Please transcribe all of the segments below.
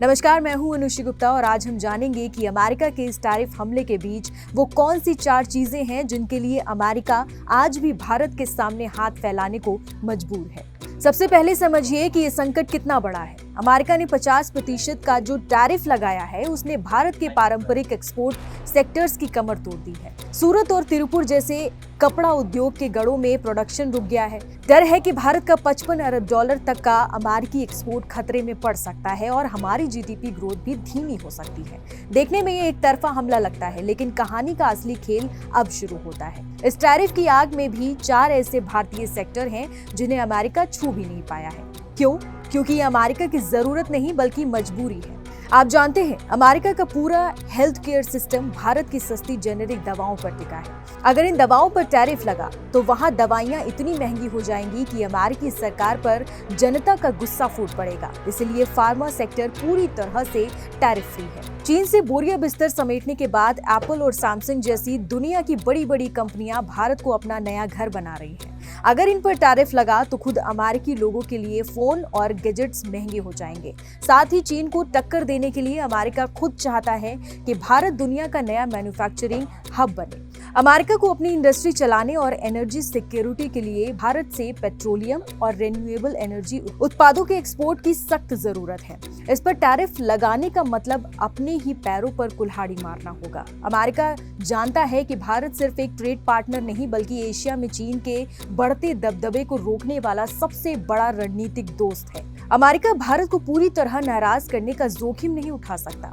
नमस्कार, मैं हूं अनुषी गुप्ता और आज हम जानेंगे कि अमेरिका के इस टैरिफ हमले के बीच वो कौन सी 4 चीजें हैं जिनके लिए अमेरिका आज भी भारत के सामने हाथ फैलाने को मजबूर है। सबसे पहले समझिए कि ये संकट कितना बड़ा है। अमेरिका ने 50% का जो टैरिफ लगाया है उसने भारत के पारंपरिक एक्सपोर्ट सेक्टर्स की कमर तोड़ दी है। सूरत और तिरुपुर जैसे कपड़ा उद्योग के गढ़ों में प्रोडक्शन रुक गया है। डर है कि भारत का 55 अरब डॉलर तक का अमेरिकी एक्सपोर्ट खतरे में पड़ सकता है और हमारी जीडीपी ग्रोथ भी धीमी हो सकती है। देखने में ये एक तरफा हमला लगता है, लेकिन कहानी का असली खेल अब शुरू होता है। इस टैरिफ की आग में भी 4 ऐसे भारतीय सेक्टर हैं जिन्हें अमेरिका छू भी नहीं पाया है। क्यों? क्योंकि ये अमेरिका की जरूरत नहीं बल्कि मजबूरी है। आप जानते हैं, अमेरिका का पूरा हेल्थ केयर सिस्टम भारत की सस्ती जेनेरिक दवाओं पर टिका है। अगर इन दवाओं पर टैरिफ लगा तो वहां दवाइयां इतनी महंगी हो जाएंगी कि अमेरिकी सरकार पर जनता का गुस्सा फूट पड़ेगा। इसलिए फार्मा सेक्टर पूरी तरह से टैरिफ फ्री है। चीन से बोरिया बिस्तर समेटने के बाद एप्पल और सैमसंग जैसी दुनिया की बड़ी बड़ी कंपनियां भारत को अपना नया घर बना रही हैं। अगर इन पर टैरिफ लगा तो खुद अमेरिकी लोगों के लिए फोन और गैजेट्स महंगे हो जाएंगे। साथ ही चीन को टक्कर देने के लिए अमेरिका खुद चाहता है कि भारत दुनिया का नया मैन्युफैक्चरिंग हब बने। अमेरिका को अपनी इंडस्ट्री चलाने और एनर्जी सिक्योरिटी के लिए भारत से पेट्रोलियम और रिन्यूएबल एनर्जी उत्पादों के एक्सपोर्ट की सख्त जरूरत है। इस पर टैरिफ लगाने का मतलब अपने ही पैरों पर कुल्हाड़ी मारना होगा। अमेरिका जानता है कि भारत सिर्फ एक ट्रेड पार्टनर नहीं बल्कि एशिया में चीन के बढ़ते दबदबे को रोकने वाला सबसे बड़ा रणनीतिक दोस्त है। अमेरिका भारत को पूरी तरह नाराज करने का जोखिम नहीं उठा सकता।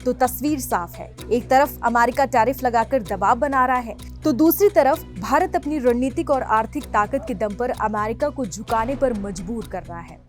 तो तस्वीर साफ है, एक तरफ अमेरिका टैरिफ लगाकर दबाव बना रहा है तो दूसरी तरफ भारत अपनी रणनीतिक और आर्थिक ताकत के दम पर अमेरिका को झुकाने पर मजबूर कर रहा है।